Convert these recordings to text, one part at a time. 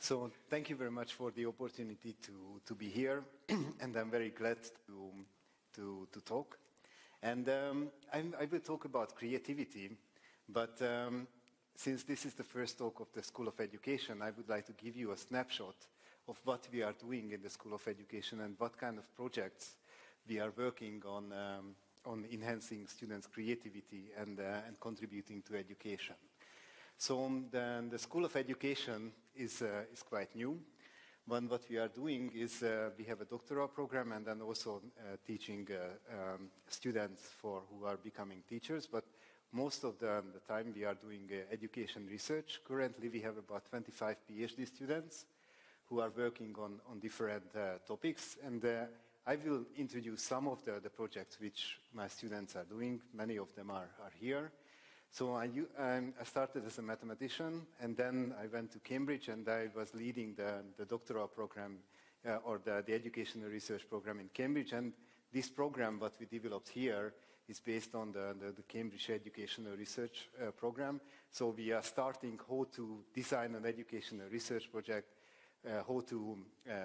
So thank you very much for the opportunity to be here, and I'm very glad to talk. And I will talk about creativity, but since this is the first talk of the School of Education, I would like to give you a snapshot of what we are doing in the School of Education and what kind of projects we are working on enhancing students' creativity and contributing to education. So the School of Education is quite new. What we are doing is we have a doctoral program and then also teaching students who are becoming teachers. But most of the time we are doing education research. Currently we have about 25 PhD students who are working on different topics. And I will introduce some of the projects which my students are doing. Many of them are here. So I started as a mathematician, and then I went to Cambridge, and I was leading the doctoral program, or the educational research program in Cambridge. And this program, what we developed here, is based on the Cambridge Educational Research Program. So we are starting how to design an educational research project, how to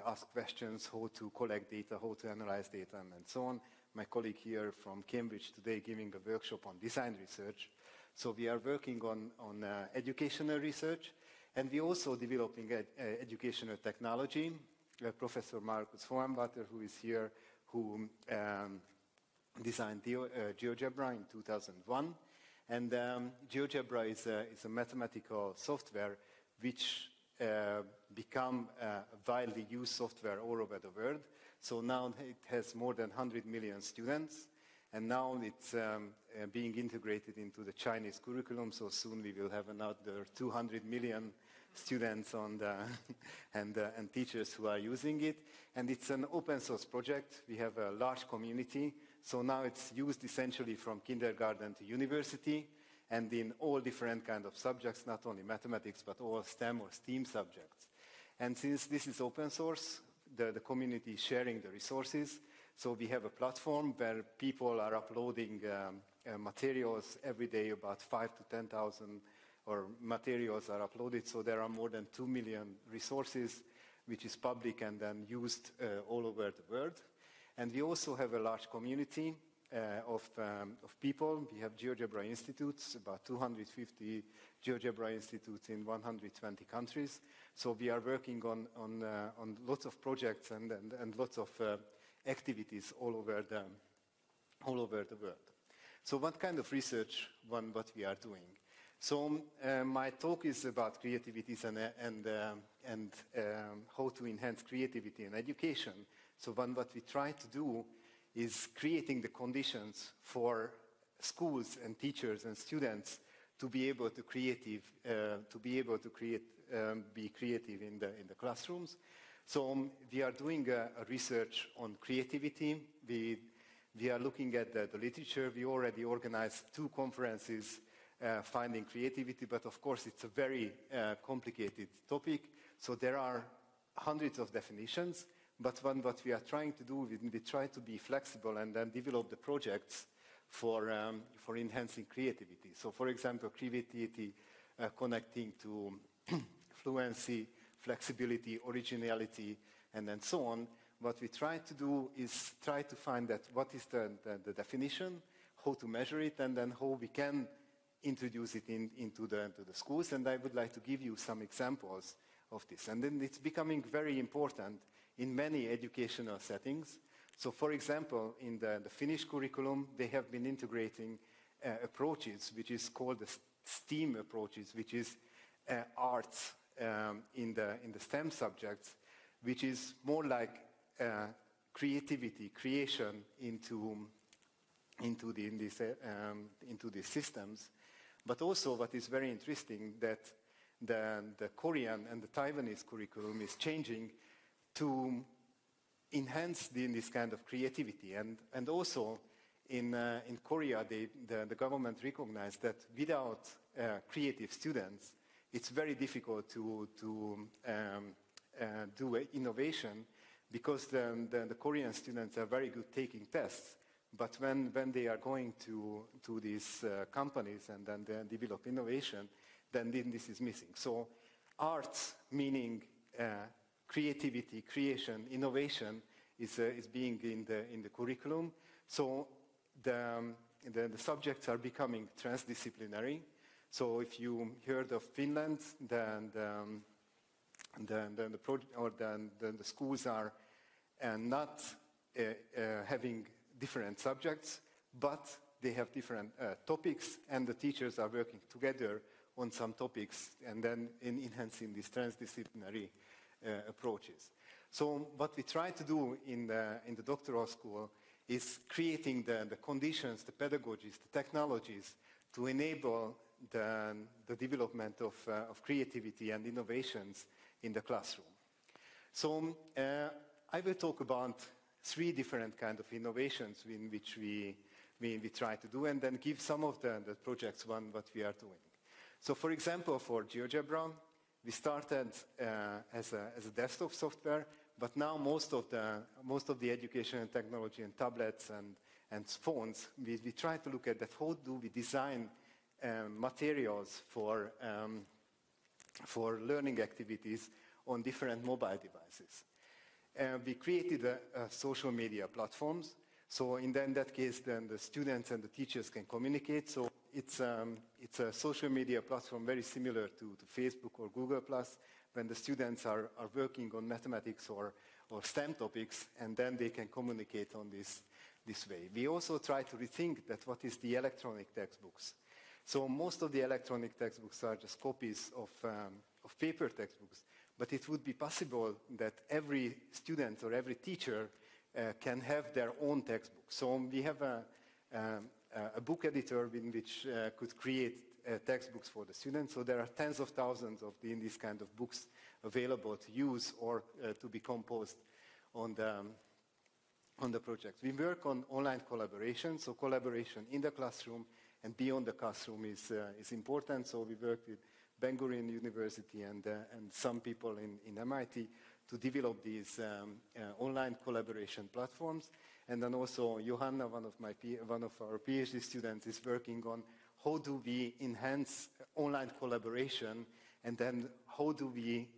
ask questions, how to collect data, how to analyze data, and so on. My colleague here from Cambridge today giving a workshop on design research. So we are working on educational research, and we also developing educational technology. Professor Markus Hohenwater, who is here, who designed GeoGebra in 2001. And GeoGebra is a mathematical software which become a widely used software all over the world. So now it has more than 100 million students. And now it's being integrated into the Chinese curriculum, so soon we will have another 200 million students on and teachers who are using it. And it's an open source project. We have a large community, so now it's used essentially from kindergarten to university, and in all different kind of subjects, not only mathematics, but all STEM or STEAM subjects. And since this is open source, the community is sharing the resources. So we have a platform where people are uploading materials every day, about 5,000 to 10,000 or materials are uploaded. So there are more than 2 million resources, which is public and then used all over the world. And we also have a large community of people. We have GeoGebra institutes, about 250 GeoGebra institutes in 120 countries. So we are working on lots of projects and lots of activities all over the world. So what kind of research what we are doing? So my talk is about creativities and how to enhance creativity in education. So what we try to do is creating the conditions for schools and teachers and students to be able to be creative in the classrooms. So we are doing a research on creativity. We are looking at the literature. We already organized 2 conferences finding creativity, but of course it's a very complicated topic. So there are hundreds of definitions, but what we are trying to do, we try to be flexible and then develop the projects for enhancing creativity. So for example, creativity connecting to fluency, flexibility, originality, and then so on. What we try to do is try to find that what is the definition, how to measure it, and then how we can introduce it into the schools. And I would like to give you some examples of this. And then it's becoming very important in many educational settings. So for example, in the Finnish curriculum, they have been integrating approaches, which is called the STEAM approaches, which is arts, in the STEM subjects, which is more like creativity, creation into these systems. But also what is very interesting that the Korean and the Taiwanese curriculum is changing to enhance this kind of creativity. And also in Korea, the government recognized that without creative students, it's very difficult to do innovation, because the Korean students are very good taking tests. But when they are going to these companies and then they develop innovation, then this is missing. So arts, meaning creativity, creation, innovation is being in the curriculum. So the subjects are becoming transdisciplinary. So if you heard of Finland, then the schools are not having different subjects, but they have different topics, and the teachers are working together on some topics, and then enhancing these transdisciplinary approaches. So what we try to do in the doctoral school is creating the conditions, the pedagogies, the technologies to enable the development of creativity and innovations in the classroom. So I will talk about 3 different kinds of innovations in which we try to do, and then give some of the projects what we are doing. So for example, for GeoGebra, we started as a desktop software, but now most of the education and technology and tablets and phones, we try to look at that. How do we design materials for learning activities on different mobile devices? We created social media platforms. So in that case, then the students and the teachers can communicate. So it's a social media platform very similar to Facebook or Google+, when the students are working on mathematics or STEM topics, and then they can communicate on this way. We also try to rethink that what is the electronic textbooks. So most of the electronic textbooks are just copies of paper textbooks, but it would be possible that every student or every teacher can have their own textbook. So we have a book editor in which could create textbooks for the students. So there are tens of thousands of these kind of books available to use or to be composed on the project. We work on online collaboration, so collaboration in the classroom and beyond the classroom is important. So we work with Ben Gurion University and some people in MIT to develop these online collaboration platforms. And then also Johanna, one of our PhD students, is working on how do we enhance online collaboration, and then how do we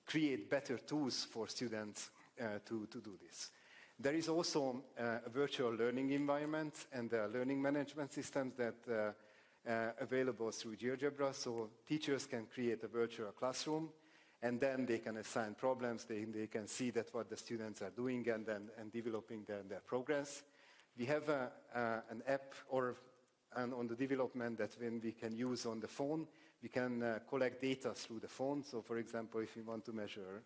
create better tools for students to do this. There is also a virtual learning environment and learning management systems that available through GeoGebra. So teachers can create a virtual classroom, and then they can assign problems. They can see that what the students are doing and developing their progress. We have an app on the development that when we can use on the phone, we can collect data through the phone. So for example, if we want to measure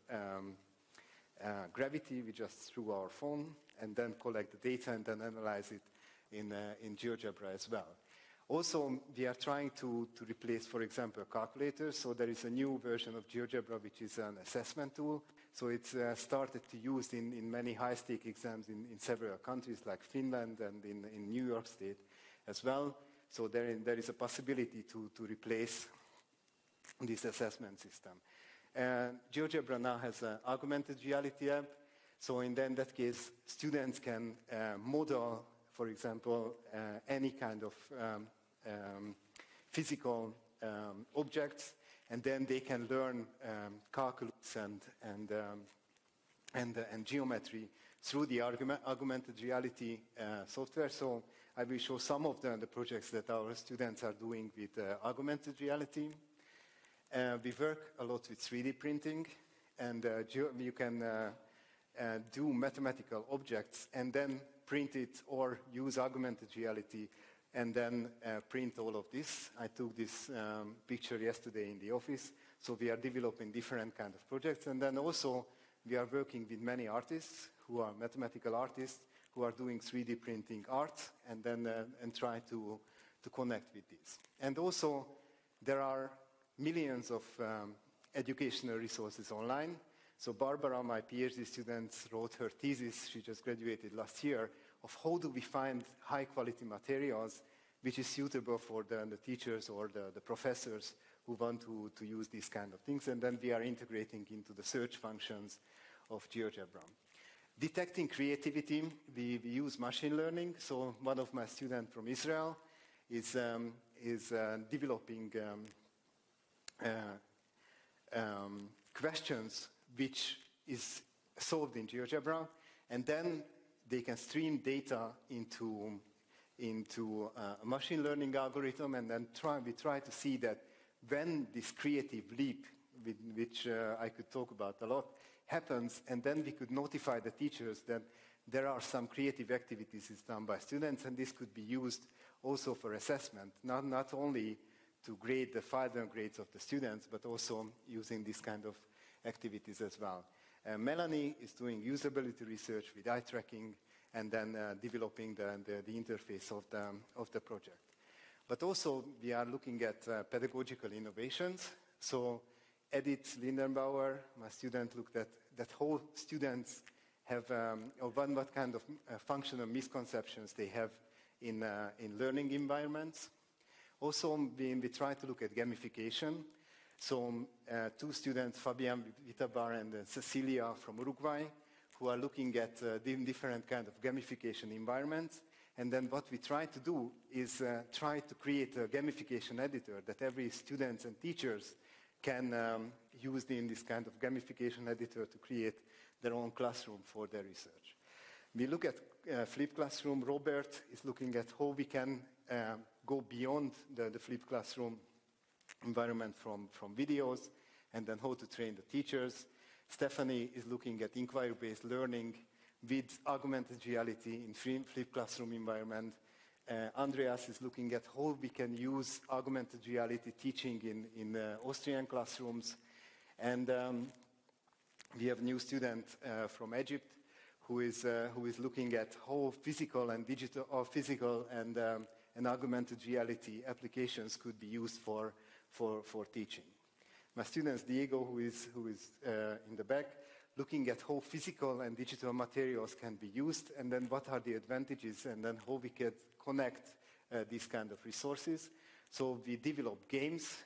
gravity, we just through our phone and then collect the data and then analyze it in GeoGebra as well. Also, we are trying to replace, for example, calculators. So there is a new version of GeoGebra, which is an assessment tool. So it's started to use in many high-stake exams in several countries like Finland and in New York State as well. So there is a possibility to replace this assessment system. GeoGebra now has an augmented reality app. So in that case, students can model, for example, any kind of physical objects, and then they can learn calculus and geometry through the augmented reality software. So I will show some of the projects that our students are doing with augmented reality. We work a lot with 3D printing, and you can do mathematical objects and then print it or use augmented reality and then print all of this. I took this picture yesterday in the office. So we are developing different kind of projects. And then also we are working with many artists who are mathematical artists who are doing 3D printing art and then and try to connect with this. And also there are millions of educational resources online. So Barbara, my PhD student, wrote her thesis, she just graduated last year, of how do we find high quality materials which is suitable for the teachers or the professors who want to use these kind of things. And then we are integrating into the search functions of GeoGebra. Detecting creativity, we use machine learning. So one of my students from Israel is developing questions which is solved in GeoGebra, and then they can stream data into a machine learning algorithm, and then we try to see that when this creative leap, which I could talk about a lot, happens, and then we could notify the teachers that there are some creative activities done by students, and this could be used also for assessment, not only to grade the final grades of the students, but also using this kind of activities as well. Melanie is doing usability research with eye tracking, and then developing the interface of the project. But also we are looking at pedagogical innovations. So Edith Lindenbauer, my student, looked at that whole students have, what kind of functional misconceptions they have in learning environments. Also, we try to look at gamification. So two students, Fabian Vitabar and Cecilia from Uruguay, who are looking at different kind of gamification environments. And then what we try to do is try to create a gamification editor that every students and teachers can use in this kind of gamification editor to create their own classroom for their research. We look at flipped classroom. Robert is looking at how we can go beyond the flipped classroom environment from videos, and then how to train the teachers. Stephanie is looking at inquiry-based learning with augmented reality in flipped classroom environment. Andreas is looking at how we can use augmented reality teaching in Austrian classrooms. And we have a new student from Egypt who is looking at how physical and digital, or physical and augmented reality applications could be used for teaching. My student Diego, who is in the back, looking at how physical and digital materials can be used, and then what are the advantages, and then how we can connect these kind of resources. So we develop games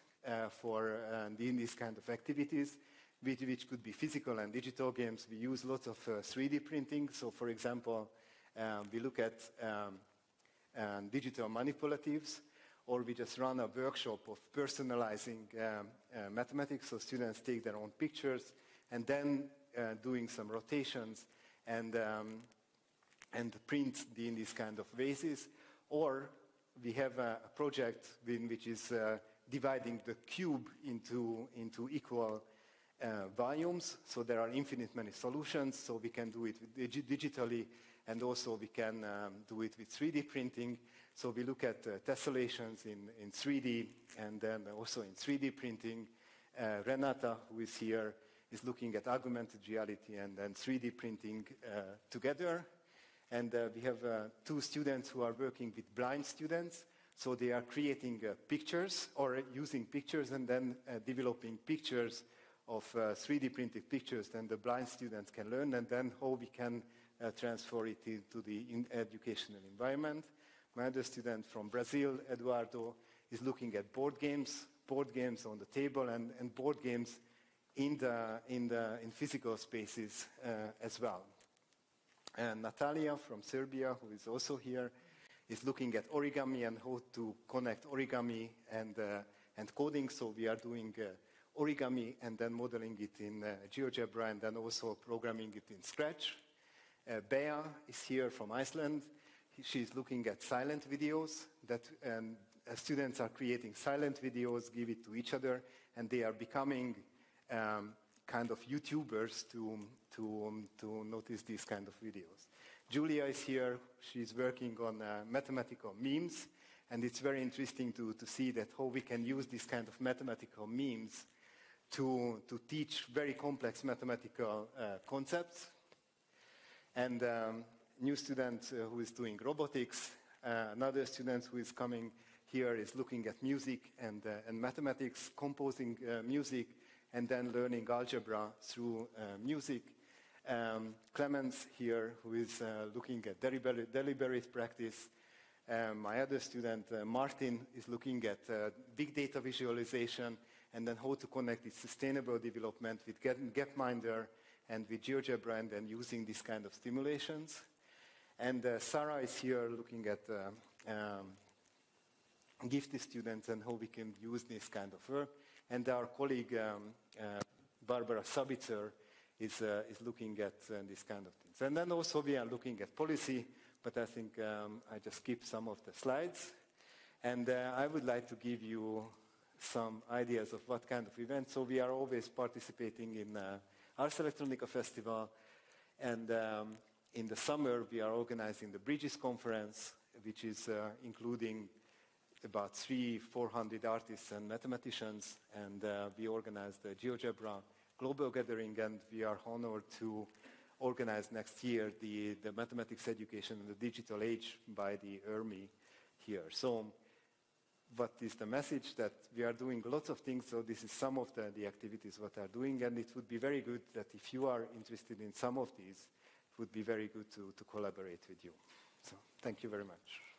for in these kind of activities, which could be physical and digital games. We use lots of 3D printing. So for example, we look at digital manipulatives, or we just run a workshop of personalizing mathematics. So students take their own pictures and then doing some rotations and print in these kind of vases. Or we have a project which is dividing the cube into equal volumes. So there are infinite many solutions. So we can do it digitally, and also we can do it with 3D printing. So we look at tessellations in 3D, and then also in 3D printing. Renata, who is here, is looking at augmented reality and then 3D printing together. And we have two students who are working with blind students. So they are creating pictures, or using pictures, and then developing pictures of 3D printed pictures. Then the blind students can learn, and then how we can transfer it into the educational environment. My other student from Brazil, Eduardo, is looking at board games on the table, and board games in physical spaces as well. And Natalia from Serbia, who is also here, is looking at origami and how to connect origami and coding. So we are doing origami and then modeling it in GeoGebra, and then also programming it in Scratch. Bea is here from Iceland. She's looking at silent videos that students are creating silent videos, give it to each other, and they are becoming kind of YouTubers to notice these kind of videos. Julia is here. She's working on mathematical memes, and it's very interesting to see that how we can use this kind of mathematical memes to teach very complex mathematical concepts. And new student who is doing robotics. Another student who is coming here is looking at music and mathematics, composing music, and then learning algebra through music. Clemens here, who is looking at deliberate practice. My other student, Martin, is looking at big data visualization, and then how to connect it sustainable development with Gapminder and with GeoGebra, and then using this kind of stimulations. And Sarah is here looking at give to students and how we can use this kind of work. And our colleague, Barbara Sabitzer, is looking at this kind of things. And then also we are looking at policy, but I think I just skipped some of the slides. And I would like to give you some ideas of what kind of events. So we are always participating in Ars Electronica Festival, and in the summer we are organizing the Bridges Conference, which is including about 300-400 artists and mathematicians, and we organize the GeoGebra Global Gathering, and we are honored to organize next year the Mathematics Education in the Digital Age by the ERMI here. So what is the message? That we are doing lots of things, so this is some of the activities what are doing, and it would be very good that if you are interested in some of these, it would be very good to collaborate with you. So thank you very much.